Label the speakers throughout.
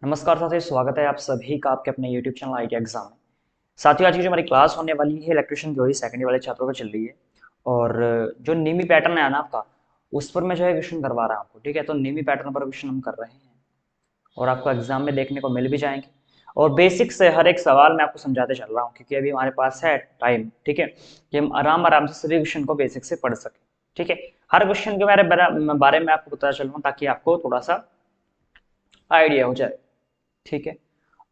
Speaker 1: नमस्कार साथियों, स्वागत है आप सभी का आपके अपने YouTube चैनल आईटी एग्जाम में। साथियों, आज की जो हमारी क्लास होने वाली है इलेक्ट्रिशियन थ्योरी सेकेंड ईयर वाले छात्रों को चल रही है। और जो नीमी पैटर्न है ना आपका, उस पर मैं जो है क्वेश्चन करवा रहा हूँ आपको। ठीक है, तो नीमी पैटर्न पर क्वेश्चन हम कर रहे हैं और आपको एग्जाम में देखने को मिल भी जाएंगे। और बेसिक से हर एक सवाल मैं आपको समझाते चल रहा हूँ, क्योंकि अभी हमारे पास है टाइम। ठीक है, कि हम आराम आराम से सभी क्वेश्चन को बेसिक से पढ़ सकें। ठीक है, हर क्वेश्चन के बारे में आपको पता चलूँ, ताकि आपको थोड़ा सा आइडिया हो जाए। ठीक है,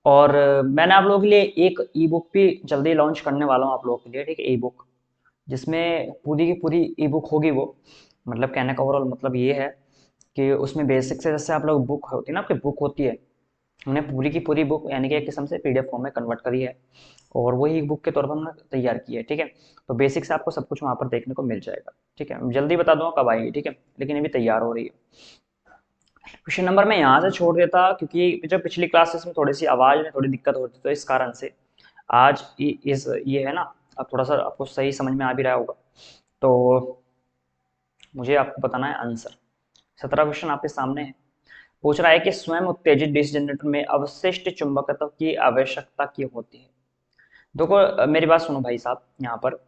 Speaker 1: और मैंने आप लोगों के लिए एक ई बुक भी जल्दी लॉन्च करने वाला हूँ आप लोगों के लिए। ठीक है, ई बुक जिसमें पूरी की पूरी ई बुक होगी। वो मतलब कहने का ओवरऑल मतलब ये है कि उसमें बेसिक से जैसे आप लोग बुक होती है ना, आपकी बुक होती है, हमने पूरी की पूरी बुक यानी कि एक किस्म से पीडीएफ फॉर्म में कन्वर्ट करी है और वही बुक के तौर पर हमने तैयार की है। ठीक है, तो बेसिक से आपको सब कुछ वहाँ पर देखने को मिल जाएगा। ठीक है, जल्दी बता दूंगा कब आएगी। ठीक है, लेकिन अभी तैयार हो रही है। क्वेश्चन नंबर मैं यहाँ से छोड़ देता, क्योंकि जब पिछली क्लासेस में थोड़ी सी आवाज में थोड़ी दिक्कत होती, तो इस कारण से आज इस ये है ना, अब थोड़ा सा आपको सही समझ में आ भी रहा होगा। तो मुझे आपको बताना है आंसर। 17 क्वेश्चन आपके सामने है। पूछ रहा है कि स्वयं उत्तेजित डीसी जनरेटर में अवशिष्ट चुंबकत्व की आवश्यकता क्यों होती है। देखो मेरी बात सुनो भाई साहब, यहाँ पर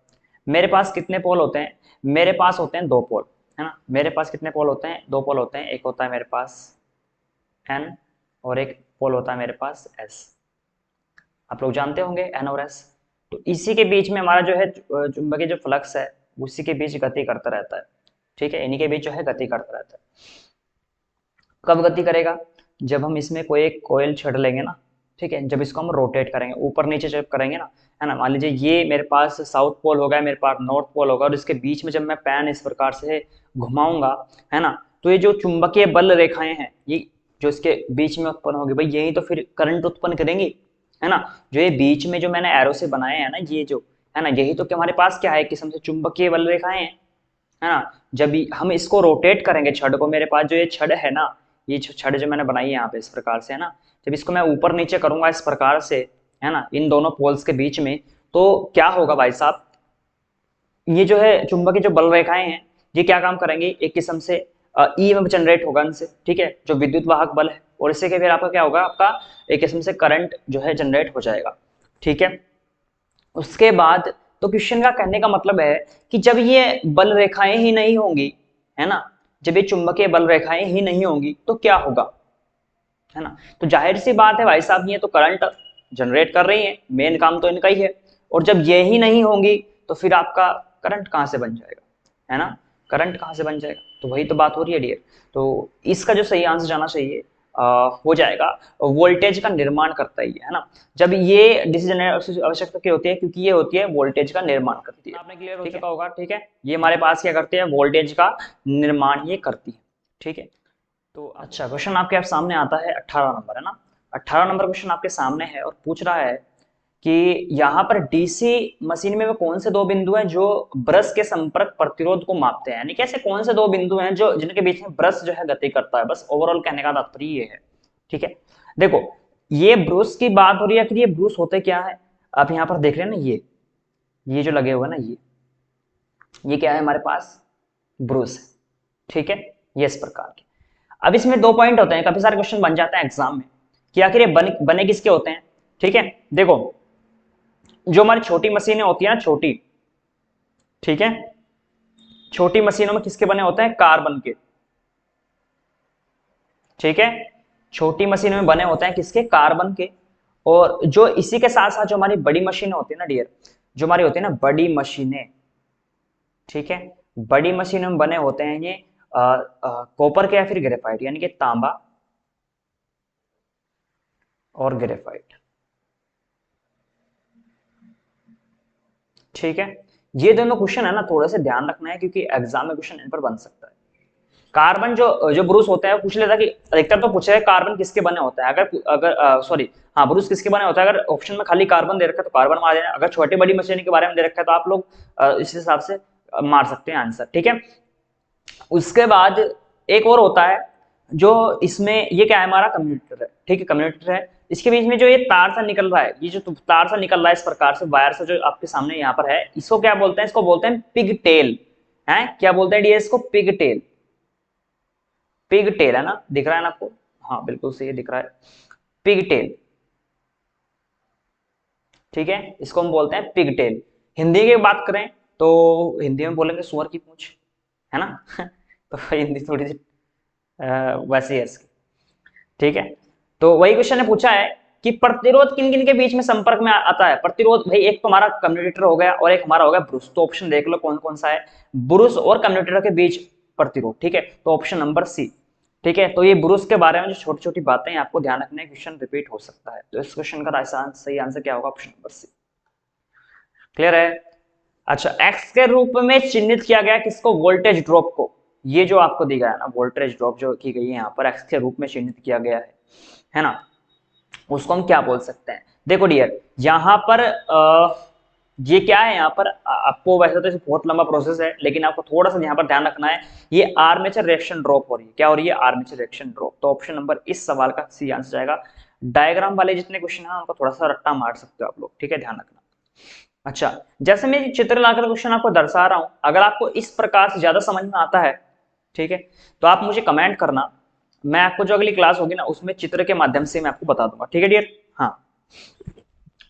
Speaker 1: मेरे पास कितने पोल होते हैं? मेरे पास होते हैं दो पोल, है ना। मेरे पास कितने पोल होते हैं? दो पोल होते हैं। एक होता है मेरे पास एन और एक पोल होता है मेरे पास एस। आप लोग जानते होंगे एन और एस। तो इसी के बीच में हमारा जो है चुंबकीय जो फ्लक्स है, उसी के बीच गति करता रहता है। ठीक है, इन्हीं के बीच जो है गति करता रहता है। कब गति करेगा? जब हम इसमें कोई एक कोयल छड़ लेंगे ना। ठीक है, जब इसको हम रोटेट करेंगे ऊपर नीचे जब करेंगे ना, है ना। मान लीजिए ये मेरे पास साउथ पोल होगा, मेरे पास नॉर्थ पोल होगा, और इसके बीच में जब मैं पैन इस प्रकार से घुमाऊंगा, है ना, तो ये जो चुंबकीय बल रेखाएं हैं, ये जो इसके बीच में उत्पन्न होगी, भाई यही तो फिर करंट उत्पन्न करेंगी, है ना। जो ये बीच में जो मैंने एरो से बनाए हैं ना, ये जो है ना, यही तो कि हमारे पास क्या है, किस्म से चुंबकीय बल रेखाएं हैं, है ना। जब हम इसको रोटेट करेंगे छड़ को, मेरे पास जो ये छड़ है ना, ये छड़ जो मैंने बनाई है यहाँ पे इस प्रकार से, है ना, जब इसको मैं ऊपर नीचे करूंगा इस प्रकार से, है ना, इन दोनों पोल्स के बीच में, तो क्या होगा भाई साहब, ये जो है चुंबकीय जो बल रेखाएं हैं, ये क्या काम करेंगे, एक किस्म से ईएमएफ जनरेट होगा इनसे। ठीक है, जो विद्युत वाहक बल है, और इससे क्या फिर आपका क्या होगा, आपका एक किस्म से करंट जो है जनरेट हो जाएगा। ठीक है, उसके बाद तो क्वेश्चन का कहने का मतलब है कि जब ये बल रेखाएं ही नहीं होंगी, है ना, जब ये चुंबकीय बल रेखाएं ही नहीं होंगी तो क्या होगा, है ना। तो जाहिर सी बात है भाई साहब, ये तो करंट जनरेट कर रही है, मेन काम तो इनका ही है। और जब ये ही नहीं होंगी तो फिर आपका करंट कहां से बन जाएगा, है ना। करंट कहां से बन जाएगा, तो वही तो बात हो रही है डियर। तो इसका जो सही आंसर जाना चाहिए हो जाएगा, वोल्टेज का निर्माण करता है ना। जब ये डीसी जनरेटर आवश्यकता क्या होती है, क्योंकि ये होती है वोल्टेज का निर्माण करती है। आपने क्लियर हो चुका होगा। ठीक है, ये हमारे पास क्या करते हैं, वोल्टेज का निर्माण ये करती है। ठीक है, तो अच्छा क्वेश्चन आपके आप सामने आता है 18 नंबर, है ना। 18 नंबर क्वेश्चन आपके सामने है और पूछ रहा है कि यहाँ पर डीसी मशीन में वे कौन से दो बिंदु हैं जो ब्रश के संपर्क प्रतिरोध को मापते हैं, यानी कैसे कौन से दो बिंदु हैं जो जिनके बीच में ब्रश जो है गति करता है। बस ओवरऑल कहने का तात्पर्य ये है। ठीक है, देखो ये ब्रूस की बात हो रही है, कि ये ब्रूस होते क्या है, आप यहाँ पर देख रहे हैं ना, ये जो लगे हुए हैं ना, ये क्या है हमारे पास, ब्रूस है। ठीक है, ये इस प्रकार के। अब इसमें दो पॉइंट होते हैं, काफी सारे क्वेश्चन बन जाते हैं एग्जाम में कि आखिर ये बने किसके होते हैं। ठीक है, देखो जो हमारी छोटी मशीनें होती है ना, छोटी, ठीक है, छोटी मशीनों में किसके बने होते हैं, कार्बन के। ठीक है, छोटी मशीनों में बने होते हैं किसके, कार्बन के। और जो इसी के साथ साथ जो हमारी बड़ी मशीनें होती है ना डियर, जो हमारी होती है ना बड़ी मशीनें, ठीक है, बड़ी मशीनों में बने होते हैं ये कॉपर के या फिर ग्रेफाइट, यानी कि तांबा और ग्रेफाइट। ठीक है, ये दोनों क्वेश्चन है ना, थोड़ा से ध्यान रखना है, क्योंकि एग्जाम में क्वेश्चन इन पर बन सकता है। कार्बन जो जो ब्रूस होता है, पूछ लेता कि अधिकतर तो पूछा है कार्बन किसके बने होता है, अगर अगर सॉरी, हाँ, ब्रूस किसके बने होता है। अगर ऑप्शन में खाली कार्बन दे रखा है तो कार्बन मार देना, अगर छोटी बड़ी मशीन के बारे में दे रखा है तो आप लोग इस हिसाब से मार सकते हैं आंसर। ठीक है, उसके बाद एक और होता है, जो इसमें ये क्या है, हमारा कम्यूटेटर है। ठीक है, कम्यूटेटर है, इसके बीच में जो ये तार सा निकल रहा है, ये जो तार सा निकल रहा है इस प्रकार से वायर से जो आपके सामने यहाँ पर है, इसको क्या बोलते हैं, इसको बोलते हैं पिग टेल। है, क्या बोलते हैं डियर, इसको पिग टेल। पिग टेल, है ना, दिख रहा है ना आपको, हाँ बिल्कुल सही दिख रहा है। पिगटेल, ठीक है, इसको हम बोलते हैं पिगटेल। हिंदी की बात करें तो हिंदी में बोलेंगे सुअर की पूंछ, है ना तो हिंदी थोड़ी सी वैसी है इसकी, ठीक है। तो वही क्वेश्चन ने पूछा है कि प्रतिरोध किन किन के बीच में संपर्क में आता है। प्रतिरोध भाई एक तो हमारा कम्युनिकेटर हो गया और एक हमारा हो गया ब्रुश, तो ऑप्शन देख लो कौन कौन सा है, ब्रुश और कम्युनिकेटर के बीच प्रतिरोध, ठीक है, तो ऑप्शन नंबर सी, ठीक है। तो ये ब्रुश के बारे में जो छोटी छोटी बातें हैं आपको ध्यान रखना है, क्वेश्चन रिपीट हो सकता है, तो इस क्वेश्चन का सही आंसर क्या होगा, ऑप्शन नंबर सी। क्लियर है। अच्छा, एक्स के रूप में चिन्हित किया गया किसको, वोल्टेज ड्रॉप को। ये जो आपको दी गया है ना वोल्टेज ड्रॉप जो की गई है यहाँ पर एक्स के रूप में चिन्हित किया गया है ना, उसको हम क्या बोल सकते हैं। देखो डियर, यहाँ पर ये क्या है, यहाँ पर आपको वैसे तो बहुत लंबा प्रोसेस है, लेकिन आपको थोड़ा सा यहाँ पर ध्यान रखना है, ये आर्मेचर रिएक्शन ड्रॉप हो रही है, क्या हो रही है, आर्मेचर रिएक्शन ड्रॉप। तो ऑप्शन नंबर इस सवाल का सी आंसर जाएगा। डायग्राम वाले जितने क्वेश्चन है उनको थोड़ा सा रट्टा मार सकते हो आप लोग, ठीक है, ध्यान रखना। अच्छा, जैसे मैं चित्र लाकर क्वेश्चन आपको दर्शा रहा हूं, अगर आपको इस प्रकार से ज्यादा समझ में आता है, ठीक है, तो आप मुझे कमेंट करना, मैं आपको जो अगली क्लास होगी ना उसमें चित्र के माध्यम से मैं आपको बता दूंगा, ठीक है डियर। हाँ,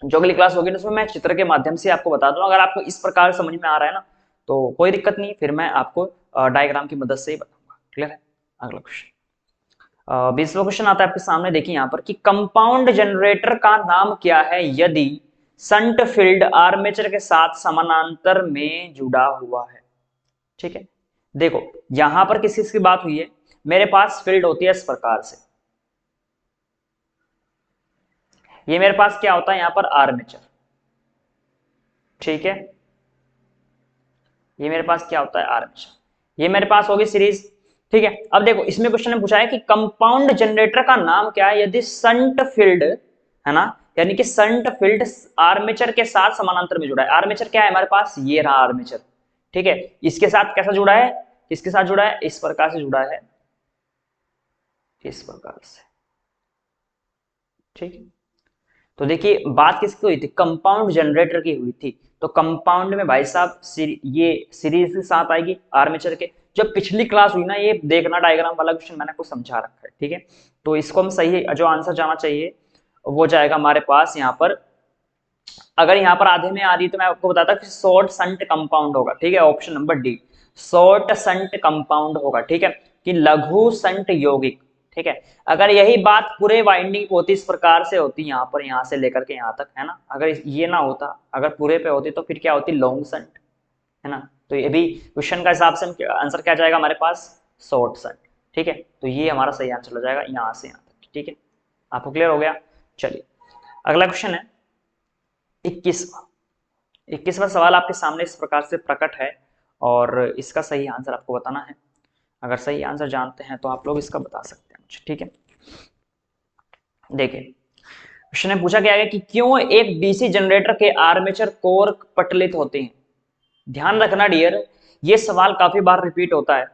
Speaker 1: जो अगली क्लास होगी ना उसमें मैं चित्र के माध्यम से आपको बता दूंगा। अगर आपको इस प्रकार समझ में आ रहा है ना तो कोई दिक्कत नहीं, फिर मैं आपको डायग्राम की मदद से ही बताऊंगा। क्लियर है। अगला क्वेश्चन, 20वां क्वेश्चन आता है आपके सामने, देखिए यहाँ पर कि कंपाउंड जनरेटर का नाम क्या है यदि संट फील्ड आर्मेचर के साथ समानांतर में जुड़ा हुआ है, ठीक है। देखो यहां पर किस किस की बात हुई है, मेरे पास फील्ड होती है इस प्रकार से, ये मेरे पास क्या होता है यहाँ पर आर्मेचर, ठीक है, ये मेरे पास क्या होता है आर्मेचर, ये मेरे पास होगी सीरीज, ठीक है। अब देखो इसमें क्वेश्चन ने पूछा है कि कंपाउंड जनरेटर का नाम क्या है यदि संट फील्ड, है ना, यानी कि संट फील्ड आर्मेचर के साथ समानांतर में जुड़ा है। आर्मेचर क्या है हमारे पास, ये रहा आर्मेचर, ठीक है, इसके साथ कैसा जुड़ा है, किसके साथ जुड़ा है, इस प्रकार से जुड़ा है, इस प्रकार से, ठीक है। तो देखिए बात किसकी हुई थी, कंपाउंड जनरेटर की हुई थी। तो कंपाउंड में भाई साहब ये सीरीज के साथ आएगी आर्मेचर के। जब पिछली क्लास हुई ना, ये देखना डायग्राम वाला क्वेश्चन मैंने आपको समझा रखा है, ठीक है। तो इसको हम सही जो आंसर जाना चाहिए वो जाएगा हमारे पास यहाँ पर, अगर यहाँ पर आधे में आ रही तो मैं आपको बताता कि शॉर्ट संट कंपाउंड होगा, ठीक है, option number D, short shunt compound होगा, ठीक है, कि लघु संट यौगिक, ठीक है। अगर यही बात पूरे वाइंडिंग पे होती, इस प्रकार से होती यहाँ पर, यहाँ से लेकर के यहाँ तक, है ना, अगर ये ना होता, अगर पूरे पे होती तो फिर क्या होती, लॉन्ग संट, है ना। तो ये भी क्वेश्चन का हिसाब से आंसर क्या जाएगा हमारे पास, शॉर्ट संट, ठीक है। तो ये हमारा सही आंसर हो जाएगा यहाँ से यहाँ तक, ठीक है। आपको क्लियर हो गया। चलिए अगला क्वेश्चन है 21वां सवाल आपके सामने इस प्रकार से प्रकट है और इसका सही आंसर आपको बताना है। अगर सही आंसर जानते हैं तो आप लोग इसका बता सकते हैं मुझे, ठीक है। देखिए क्वेश्चन ने पूछा गया है कि क्यों एक डीसी जनरेटर के आर्मेचर कोर पटलित होते हैं। ध्यान रखना डियर, ये सवाल काफी बार रिपीट होता है,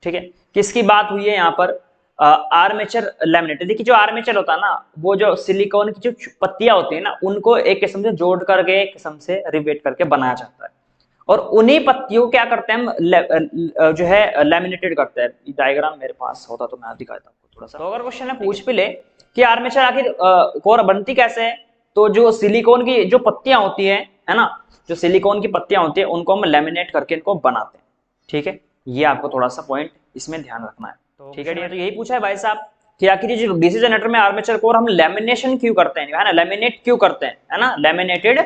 Speaker 1: ठीक है। किसकी बात हुई है यहाँ पर, आर्मेचर लैमिनेटर। देखिए जो आर्मेचर होता है ना, वो जो सिलिकॉन की जो पत्तियां होती है ना, उनको एक किस्म से जोड़ करके एक किस्म से रिवेट करके बनाया जाता है, और उन्हीं पत्तियों क्या करते हैं हम जो है लैमिनेटेड करते हैं। डायग्राम मेरे पास होता तो मैं दिखाता आपको थोड़ा सा। तो अगर क्वेश्चन है पूछ भी ले कि आर्मेचर आखिर कोर बनती कैसे है, तो जो सिलिकॉन की जो पत्तियां होती है ना, जो सिलिकॉन की पत्तियां होती है उनको हम लैमिनेट करके इनको बनाते हैं, ठीक है। ये आपको थोड़ा सा पॉइंट इसमें ध्यान रखना है, तो ठीक है। तो यही पूछा है भाई साहब कि आखिर ये जो डीसी जनरेटर में आर्मेचर कोर हम लैमिनेशन क्यों करते हैं, है ना, लैमिनेट क्यों करते हैं, है ना, लैमिनेटेड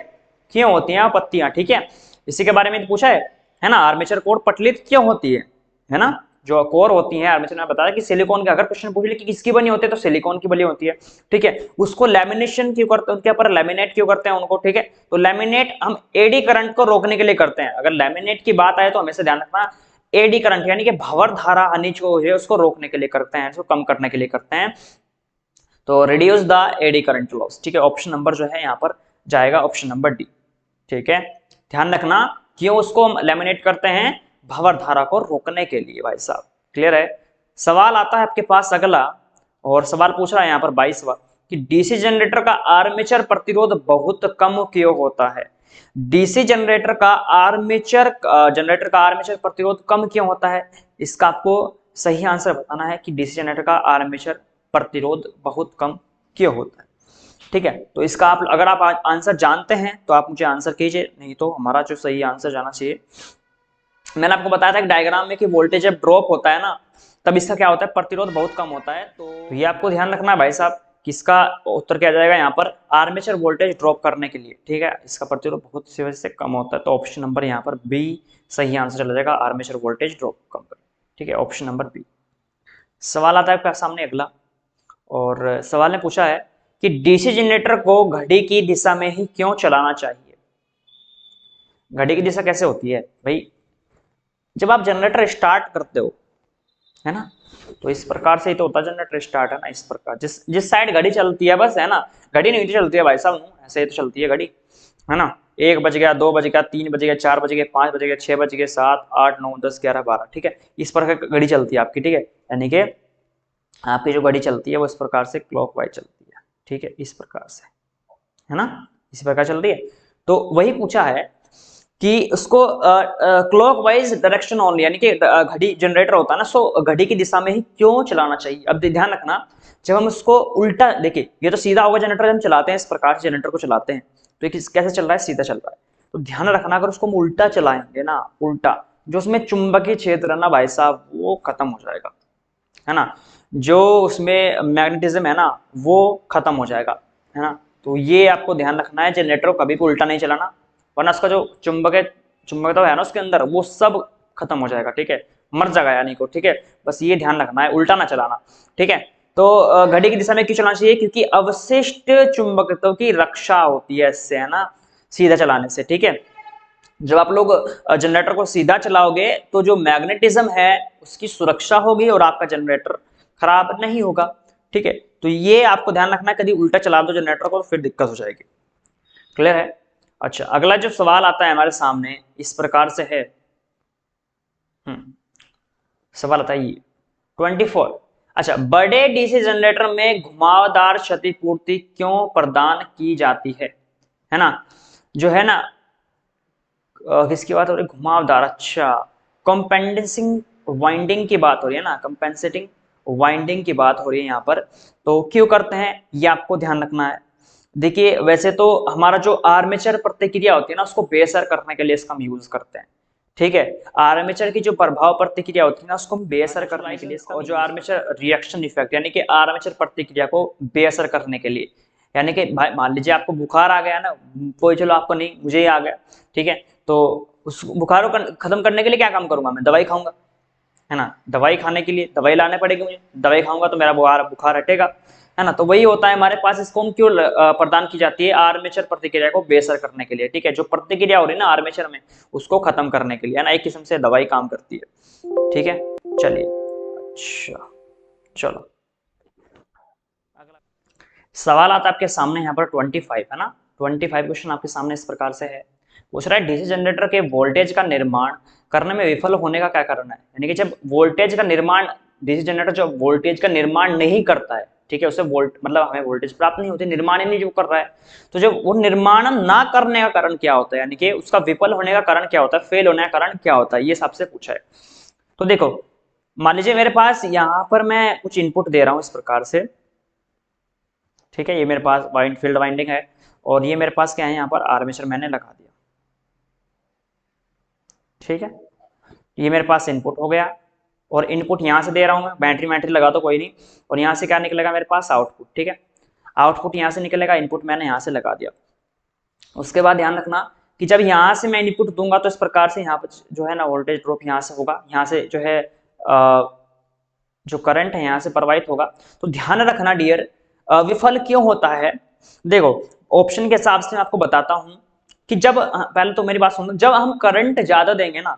Speaker 1: क्यों होती हैं पत्तियां, ठीक है। इसी के बारे में पूछा है ना, आर्मेचर कोर पटलित क्यों होती है ना, जो कोर होती है आर्मेचर में बताया कि सिलिकॉन के, अगर क्वेश्चन पूछ ले कि किसकी बनी होती है तो सिलिकॉन की बनी होती है, ठीक है। उसको लैमिनेशन क्यों करते हैं, उनके ऊपर लैमिनेट क्यों करते हैं उनको, ठीक है। तो लैमिनेट हम एडी करंट को रोकने के लिए करते हैं। अगर लैमिनेट की बात आए तो हमेशा ध्यान रखना, एडी करंट यानी कि भंवर धारा हानि जो है उसको रोकने के लिए करते हैं, उसको कम करने के लिए करते हैं, तो reduce the eddy current loss, ठीक है। ऑप्शन नंबर जो है यहाँ पर जाएगा ऑप्शन नंबर डी, ठीक है। ध्यान रखना क्यों उसको हम लैमिनेट करते हैं, भंवर धारा को रोकने के लिए भाई साहब। क्लियर है। सवाल आता है आपके पास अगला, और सवाल पूछ रहा है यहाँ पर 22वां कि डीसी जनरेटर का आर्मेचर प्रतिरोध बहुत कम क्यों होता है। डीसी जनरेटर का आर्मेचर प्रतिरोध कम क्यों होता है, इसका आपको सही आंसर बताना है कि डीसी जनरेटर का आर्मेचर प्रतिरोध बहुत कम क्यों होता है। ठीक है, तो इसका आप अगर आप आंसर जानते हैं तो आप मुझे आंसर कीजिए, नहीं तो हमारा जो सही आंसर जाना चाहिए, मैंने आपको बताया था कि डायग्राम में कि वोल्टेज जब ड्रॉप होता है ना तब इसका क्या होता है, प्रतिरोध बहुत कम होता है। तो ये आपको ध्यान रखना है भाई साहब, किसका उत्तर क्या जाएगा यहाँ पर, आर्मेचर वोल्टेज ड्रॉप करने के लिए। ठीक है, इसका प्रतिरोध बहुत सी वजह से कम होता है, तो ऑप्शन नंबर यहाँ पर बी सही आंसर चला जाएगा, आर्मेचर वोल्टेज ड्रॉप कम कर। ठीक है, ऑप्शन नंबर बी। सवाल आता है आपके सामने अगला, और सवाल ने पूछा है कि डीसी जनरेटर को घड़ी की दिशा में ही क्यों चलाना चाहिए। घड़ी की दिशा कैसे होती है भाई, जब आप जनरेटर स्टार्ट करते हो, है ना, तो इस प्रकार से ही तो होता है जनरेटर स्टार्ट, है ना, इस प्रकार जिस जिस साइड घड़ी चलती है बस, है ना, घड़ी नहीं चलती है भाई साहब, ऐसे ही तो चलती है घड़ी, है ना। 1 बज गया, 2 बज गया, 3 बज गया, 4 बज गया, 5 बज गया, 6 बज गया, 7 8 9 10 11 12। ठीक है, इस प्रकार घड़ी चलती है आपकी। ठीक है, यानी कि आपकी जो घड़ी चलती है वो इस प्रकार से क्लॉकवाइज चलती है। ठीक है, इस प्रकार से, है ना, इस प्रकार चल रही है। तो वही पूछा है कि उसको क्लॉक वाइज डायरेक्शन ओनली, यानी कि घड़ी जनरेटर होता है ना, सो घड़ी की दिशा में ही क्यों चलाना चाहिए। अब ध्यान रखना, जब हम उसको उल्टा, देखिए ये तो सीधा होगा जनरेटर, हम चलाते हैं इस प्रकार से जनरेटर को चलाते हैं, तो कैसे चल रहा है, सीधा चल रहा है। तो ध्यान रखना, अगर उसको हम उल्टा चलाएंगे ना, उल्टा, जो उसमें चुंबकीय क्षेत्र है ना भाई साहब वो खत्म हो जाएगा, है ना, जो उसमें मैग्नेटिज्म है ना वो खत्म हो जाएगा, है ना। तो ये आपको ध्यान रखना है, जनरेटर को कभी भी उल्टा नहीं चलाना, वरना उसका जो चुंबक तो है ना उसके अंदर वो सब खत्म हो जाएगा। ठीक है, मर जाएगा यानी को। ठीक है, बस ये ध्यान रखना है, उल्टा ना चलाना। ठीक है, तो घड़ी की दिशा में क्यों चलाना चाहिए, क्योंकि अवशिष्ट चुंबकत्व की रक्षा होती है इससे, है ना, सीधा चलाने से। ठीक है, जब आप लोग जनरेटर को सीधा चलाओगे तो जो मैग्नेटिज्म है उसकी सुरक्षा होगी और आपका जनरेटर खराब नहीं होगा। ठीक है, तो ये आपको ध्यान रखना है, कभी उल्टा चला दो जनरेटर को तो फिर दिक्कत हो जाएगी। क्लियर है। अच्छा, अगला जो सवाल आता है हमारे सामने इस प्रकार से है, सवाल आता है 24। अच्छा, बड़े डीसी जनरेटर में घुमावदार क्षतिपूर्ति क्यों प्रदान की जाती है ना, जो है ना, किसकी बात हो रही है, घुमावदार, अच्छा, कंपेंसिंग वाइंडिंग की बात हो रही है ना, कंपेंसेटिंग वाइंडिंग की बात हो रही है यहाँ पर। तो क्यों करते हैं ये आपको ध्यान रखना है। देखिए वैसे तो हमारा जो आर्मेचर प्रतिक्रिया होती है ना उसको बेअसर करने के लिए इसका हम यूज करते हैं। ठीक है, आर्मेचर की जो प्रभाव प्रतिक्रिया होती है ना उसको हम बेअसर करने के लिए, और जो आर्मेचर रिएक्शन इफेक्ट यानी कि आर्मेचर प्रतिक्रिया को बेअसर करने के लिए, यानी कि भाई मान लीजिए आपको बुखार आ गया ना, कोई, चलो आपको नहीं, मुझे ही आ गया। ठीक है, तो उस बुखार को खत्म करने के लिए क्या काम करूंगा, मैं दवाई खाऊंगा, है ना, दवाई खाने के लिए दवाई लाने पड़ेगी मुझे, दवाई खाऊंगा तो मेरा बुखार हटेगा, है ना। तो वही होता है हमारे पास, इसको हम क्यों प्रदान की जाती है, आर्मेचर प्रतिक्रिया को बेअसर करने के लिए। ठीक है, जो प्रतिक्रिया हो रही है ना आर्मेचर में उसको खत्म करने के लिए, है ना, एक किस्म से दवाई काम करती है। ठीक है, चलिए, अच्छा, चलो अगला सवाल आता है आपके सामने यहाँ पर 25, है ना, 25 क्वेश्चन आपके सामने इस प्रकार से है। पूछ रहा है डीसी जनरेटर के वोल्टेज का निर्माण करने में विफल होने का क्या कारण है, यानी कि जब वोल्टेज का निर्माण, डीसी जनरेटर जो वोल्टेज का निर्माण नहीं करता है, ठीक है, उसे वोल्ट मतलब हमें वोल्टेज प्राप्त नहीं होती, निर्माण ही नहीं जो कर रहा है, तो जब वो निर्माण ना करने का कारण क्या होता है, यानी कि उसका विफल होने का कारण क्या होता है, फेल होने का कारण क्या होता है, ये सबसे पूछा है। तो देखो, मान लीजिए मेरे पास यहाँ पर मैं कुछ इनपुट दे रहा हूँ इस प्रकार से। ठीक है, ये मेरे पास फील्ड वाइंडिंग है, और ये मेरे पास क्या है, यहाँ पर आर्मेचर मैंने लगा दिया। ठीक है, ये मेरे पास इनपुट हो गया, और इनपुट यहाँ से दे रहा हूँ मैं, बैटरी लगा दो कोई नहीं, और यहाँ से क्या निकलेगा मेरे पास, आउटपुट। ठीक है, आउटपुट यहाँ से निकलेगा, इनपुट मैंने यहाँ से लगा दिया। उसके बाद ध्यान रखना कि जब यहाँ से मैं इनपुट दूंगा तो इस प्रकार से यहाँ पर जो है ना वोल्टेज ड्रॉप यहाँ से होगा, यहाँ से जो है जो करंट है यहाँ से प्रवाहित होगा। तो ध्यान रखना डियर, विफल क्यों होता है, देखो ऑप्शन के हिसाब से मैं आपको बताता हूं कि जब, पहले तो मेरी बात सुनो, जब हम करंट ज्यादा देंगे ना,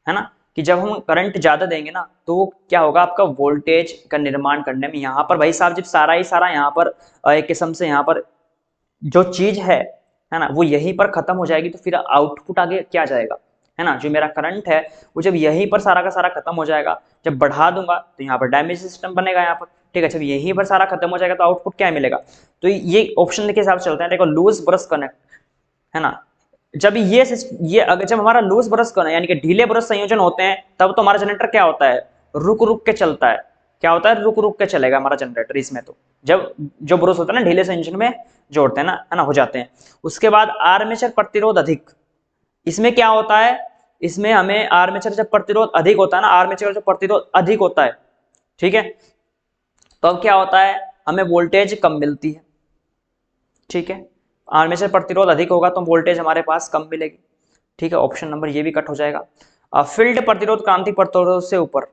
Speaker 1: है ना, कि जब हम करंट ज्यादा देंगे ना तो क्या होगा, आपका वोल्टेज का निर्माण करने में यहाँ पर भाई साहब जब सारा ही सारा यहाँ पर एक किस्म से यहाँ पर जो चीज है ना, वो यहीं पर खत्म हो जाएगी, तो फिर आउटपुट आगे क्या जाएगा, है ना, जो मेरा करंट है वो जब यहीं पर सारा का सारा खत्म हो जाएगा, जब बढ़ा दूंगा तो यहाँ पर डैमेज सिस्टम बनेगा यहाँ पर। ठीक है, जब यहीं पर सारा खत्म हो जाएगा तो आउटपुट क्या मिलेगा, तो ये ऑप्शन के हिसाब से चलता है। देखो लूज ब्रश कनेक्ट, है ना, जब ये अगर जब हमारा लूज ब्रश कनेक्ट यानी कि ढीले ब्रश संयोजन होते हैं तब तो हमारा जनरेटर क्या होता है, रुक रुक के चलता है, क्या होता है, रुक रुक के चलेगा हमारा जनरेटर इसमें। तो जब जो ब्रुश होता है ना ढीले से इंजन में जोड़ते हैं ना, है ना, हो जाते हैं। उसके बाद आर्मेचर प्रतिरोध अधिक, इसमें क्या होता है, इसमें हमें आर्मेचर जब प्रतिरोध अधिक होता है ना, आर्मेचर का जो प्रतिरोध अधिक होता है, ठीक है, तो अब क्या होता है, हमें वोल्टेज कम मिलती है, ठीक है। आर्मेचर प्रतिरोध अधिक होगा तो वोल्टेज हमारे पास कम मिलेगी, ठीक है। ऑप्शन नंबर ये भी कट हो जाएगा। फील्ड प्रतिरोध क्रांतिक प्रतिरोध से ऊपर,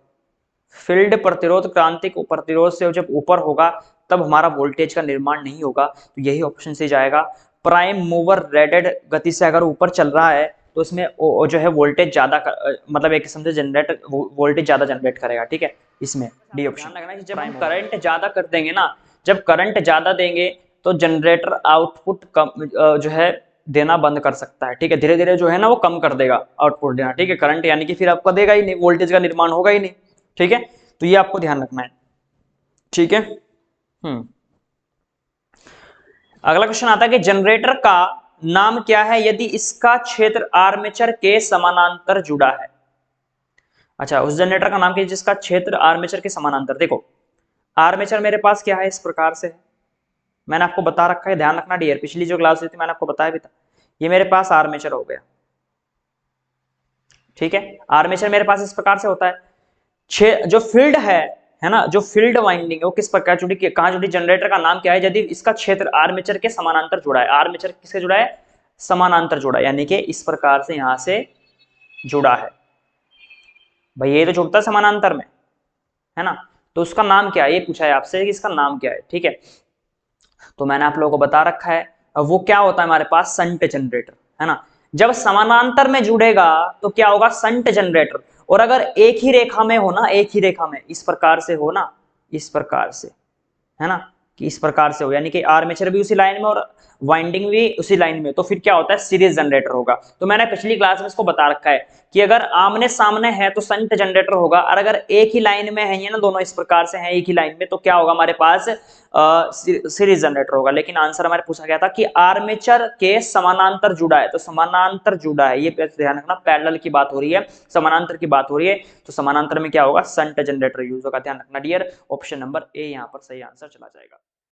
Speaker 1: फील्ड प्रतिरोध क्रांतिक प्रतिरोध से जब ऊपर होगा तब हमारा वोल्टेज का निर्माण नहीं होगा, तो यही ऑप्शन से जाएगा। प्राइम मूवर रेटेड गति से अगर ऊपर चल रहा है तो इसमें जो है वोल्टेज ज्यादा मतलब एक किस्म से जनरेट वोल्टेज ज्यादा जनरेट करेगा, ठीक है, इसमें डी ऑप्शन। ध्यान रखना कि जब हम करंट ज्यादा कर देंगे ना, जब करंट ज्यादा देंगे तो जनरेटर आउटपुट कम जो है देना बंद कर सकता है, ठीक है, धीरे धीरे जो है ना वो कम कर देगा आउटपुट देना, ठीक है, करंट यानी कि फिर आपका देगा ही नहीं, वोल्टेज का निर्माण होगा ही नहीं, ठीक है। तो ये आपको ध्यान रखना है, ठीक है। अगला क्वेश्चन आता है कि जनरेटर का नाम क्या है यदि इसका क्षेत्र आर्मेचर के समानांतर जुड़ा है। अच्छा, उस जनरेटर का नाम क्या है जिसका क्षेत्र आर्मेचर के समानांतर, देखो आर्मेचर मेरे पास क्या है, इस प्रकार से है, मैंने आपको बता रखा है, ध्यान रखना डियर, पिछली जो क्लास हुई थी मैंने आपको बताया भी था, ये मेरे पास आर्मेचर हो गया, ठीक है। आर्मेचर मेरे पास इस प्रकार से होता है, जो फील्ड है ना, जो फील्ड वाइंडिंग है वो किस प्रकार जुड़ी, कहां जुड़ी, जनरेटर का नाम क्या है यदि इसका क्षेत्र आर्मेचर के समानांतर जुड़ा है। आर्मेचर किससे जुड़ा है, समानांतर जुड़ा है, यानी कि इस प्रकार से यहां से जुड़ा है, भाई ये तो जुड़ता है समानांतर में, है ना, तो उसका नाम क्या है, ये पूछा है आपसे कि इसका नाम क्या है, ठीक है। तो मैंने आप लोगों को बता रखा है, अब वो क्या होता है हमारे पास, संट जनरेटर, है ना। जब समानांतर में जुड़ेगा तो क्या होगा, संट जनरेटर, और अगर एक ही रेखा में हो ना, एक ही रेखा में इस प्रकार से हो ना, इस प्रकार से, है ना, कि इस प्रकार से हो, यानी कि आर्मेचर भी उसी लाइन में और वाइंडिंग भी उसी लाइन में, तो फिर क्या होता है, सीरीज जनरेटर होगा। तो मैंने पिछली क्लास में इसको बता रखा है कि अगर आमने सामने है तो संट जनरेटर होगा, और अगर एक ही लाइन में है, ये ना दोनों इस प्रकार से हैं एक ही लाइन में, तो क्या होगा हमारे पास, सीरीज जनरेटर होगा। लेकिन आंसर हमारे पूछा गया था कि आर्मेचर के समानांतर जुड़ा है, तो समानांतर जुड़ा है, ये ध्यान रखना, पैरेलल की बात हो रही है, समानांतर की बात हो रही है, तो समानांतर में क्या होगा, संट जनरेटर यूज होगा, ध्यान रखना डियर। ऑप्शन नंबर ए यहाँ पर सही आंसर चला जाएगा।